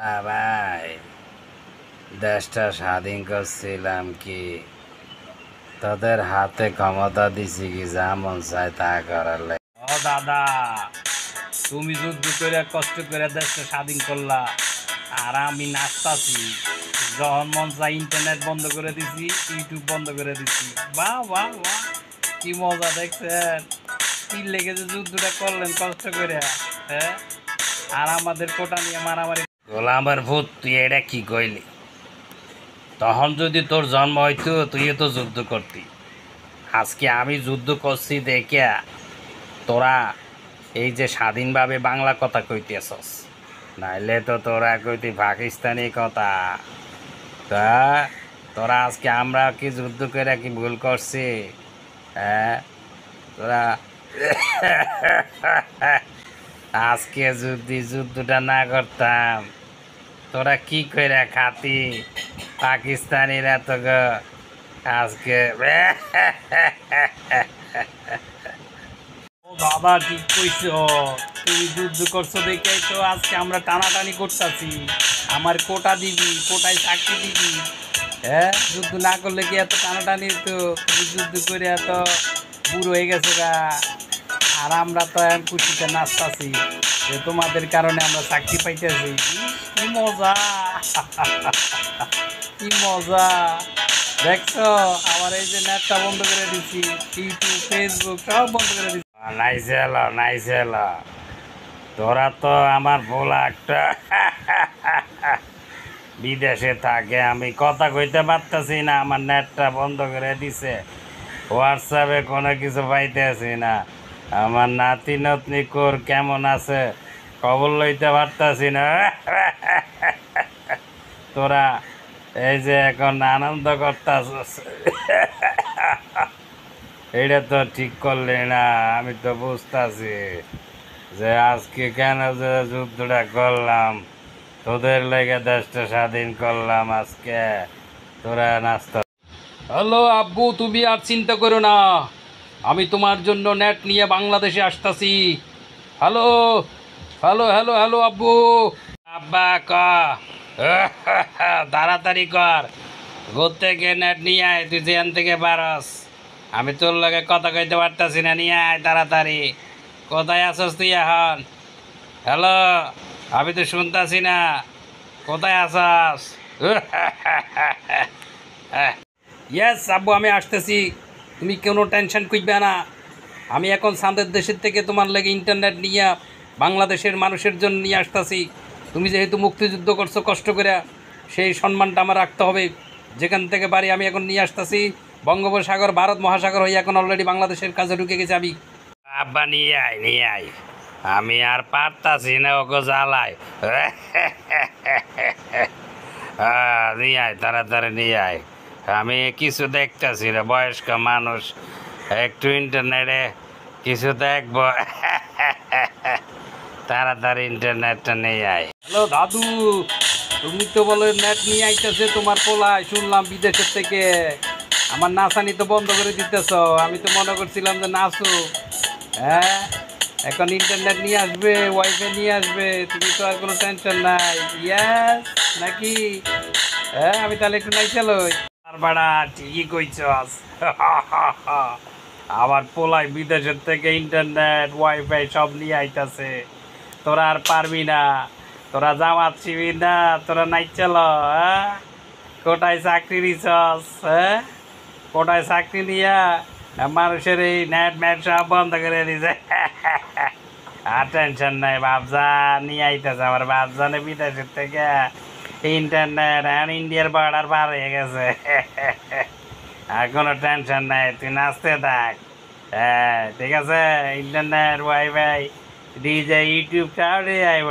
ভাই, দেশটা স্বাধীন করছিলাম কি তোদের হাতে ক্ষমতা দিছি কি যা মন চায় তা করার লাই। ও দাদা, তুমি যুদ্ধ করে কষ্ট করে দেশটা স্বাধীন করলা, আর আমি নাচতাছি। যখন মন চাই ইন্টারনেট বন্ধ করে দিছি, ইউটিউব বন্ধ করে দিছি। বাহ বাহ বাহ, কি মজা দেখছেন? কি লেগে যে যুদ্ধটা করলেন কষ্ট করে, হ্যাঁ? আর আমাদের কোটা নিয়ে মারামারি। গোলামের ভূত, তুই এটা কি কইলি? তখন যদি তোর জন্ম হইতো তুইও তো যুদ্ধ করতি। আজকে আমি যুদ্ধ করছি দেখিয়া তোরা এই যে স্বাধীনভাবে বাংলা কথা কইতেছস, নাইলে তো তোরা কইতি পাকিস্তানি কথা। তা তোরা আজকে আমরা কি যুদ্ধ করে কি ভুল করছি? হ্যাঁ, তোরা আজকে যদি যুদ্ধটা না করতাম তোরা কি করে খাতি? পাকিস্তানিরা তো আজকে ও দাদা, ঠিক কইছো। তুমি যুদ্ধ করছো দেখেই তো আজকে আমরা টানাটানি করতেছি। আমার কোটা দিবি, কোটায় চাকরি দিবি। হ্যাঁ, যুদ্ধ না করলে কি এত টানাটানি তো? তুমি যুদ্ধ করে এত বুড়ো হয়ে গেছো গা। আর আমরা তো এখন খুশিতে নাচতাছি যে তোমাদের কারণে আমরা চাকরি পাইতেছি। কি মজা! কি মজা! দেখছো, আমার এই যে নেটটা বন্ধ করে দিচ্ছি, ইউটিউব ফেসবুক সব বন্ধ করে দিচ্ছি। নাইসেল, তোরা তো আমার ভোলা একটা বিদেশে থাকে, আমি কথা কইতে পারতেছি না, আমার নেটটা বন্ধ করে দিছে। হোয়াটসঅ্যাপে কোনো কিছু পাইতেছি না। আমার নাতি নতনি কোর কেমন আছে খবর লইতে পারতাছি না। তোরা এই যে এখন আনন্দ করতাছিস, এটা তো ঠিক করলি না। আমি তো বুঝতাছি যে আজকে কেন যে যুদ্ধটা করলাম, তোদের লেগে দেশটা স্বাধীন করলাম আজকে। তোরা নাস্তা। হ্যালো আব্বু, তুমি আর চিন্তা করো না, আমি তোমার জন্য নেট নিয়ে বাংলাদেশে আসতাছি। হ্যালো হ্যালো হ্যালো হ্যালো আব্বু। আব্বা ক তাড়াতাড়ি কর, ঘুরতে গিয়ে নেট নিয়ে আয়, তুই যেখান থেকে পারস। আমি তোর লগে কথা কইতে পারতাছি না, নিয়ে আয় তাড়াতাড়ি। কোথায় আছস তুই এখন? হ্যালো, আমি তো শুনতাছি না, কোথায় আছস? ইয়েস আব্বু, আমি আসতেছি। তুমি কোনো টেনশন করবে না। আমি এখন সামনের দেশের থেকে তোমার লাগে ইন্টারনেট নিয়ে বাংলাদেশের মানুষের জন্য নিয়ে আসতেছি। তুমি যেহেতু মুক্তিযুদ্ধ করছো কষ্ট করে, সেই সম্মানটা আমার রাখতে হবে। যেখান থেকে পারি আমি এখন নিয়ে আসতেছি। বঙ্গোপসাগর, ভারত মহাসাগর হয়ে এখন অলরেডি বাংলাদেশের কাছে ঢুকে গেছে আমি। আব্বা নিয়ে আয়, আমি আর পারতাছি না ওকে জ্বালায়। নিয়ে আয়, তাড়াতাড়ি নিয়ে আয়। আমি কিছু দেখতেছি রে, বয়স্ক মানুষ, একটু ইন্টারনেটে কিছু দেখবো। তাড়াতাড়ি ইন্টারনেটটা নিয়ে আয়। হ্যালো দাদু, তুমি তো বলে নেট নিয়ে আইতেছে তোমার পোলায়, শুনলাম বিদেশের থেকে। আমার নাচানি তো বন্ধ করে দিতেছ। আমি তো মনে করছিলাম যে নাচো। হ্যাঁ, এখন ইন্টারনেট নিয়ে আসবে, ওয়াইফাই নিয়ে আসবে, তুমি তো আর কোনো টেনশন নাই। ইয়াস নাকি? হ্যাঁ, আমি তাহলে একটু নাই চালই। আর বাড়া, ঠিকই কইছস। আমার পোলাই বিদেশের থেকে ইন্টারনেট ওয়াইফাই সব নিয়ে আইতাছে। তোরা আর পারবি না, তোরা জামাত শিবি না, তোরা নাই চল। হ্যাঁ, কোটায় চাকরি নিছস? হ্যাঁ, কোটায় চাকরি নিয়া মানুষের এই নেট ম্যাট সব বন্ধ করে দিছে। আর টেনশন নাই, বাপজা নিয়ে আইতেছে আমার বাপজানে বিদেশের থেকে ইন্টারনেট, আর ইন্ডিয়ার বর্ডার পার হয়ে গেছে। আর কোনো টেনশন নাই, তুই নাচতে থাক। হ্যাঁ ঠিক আছে, ইন্টারনেট ওয়াইফাই ডিজে ইউটিউব সব নিয়ে আইব।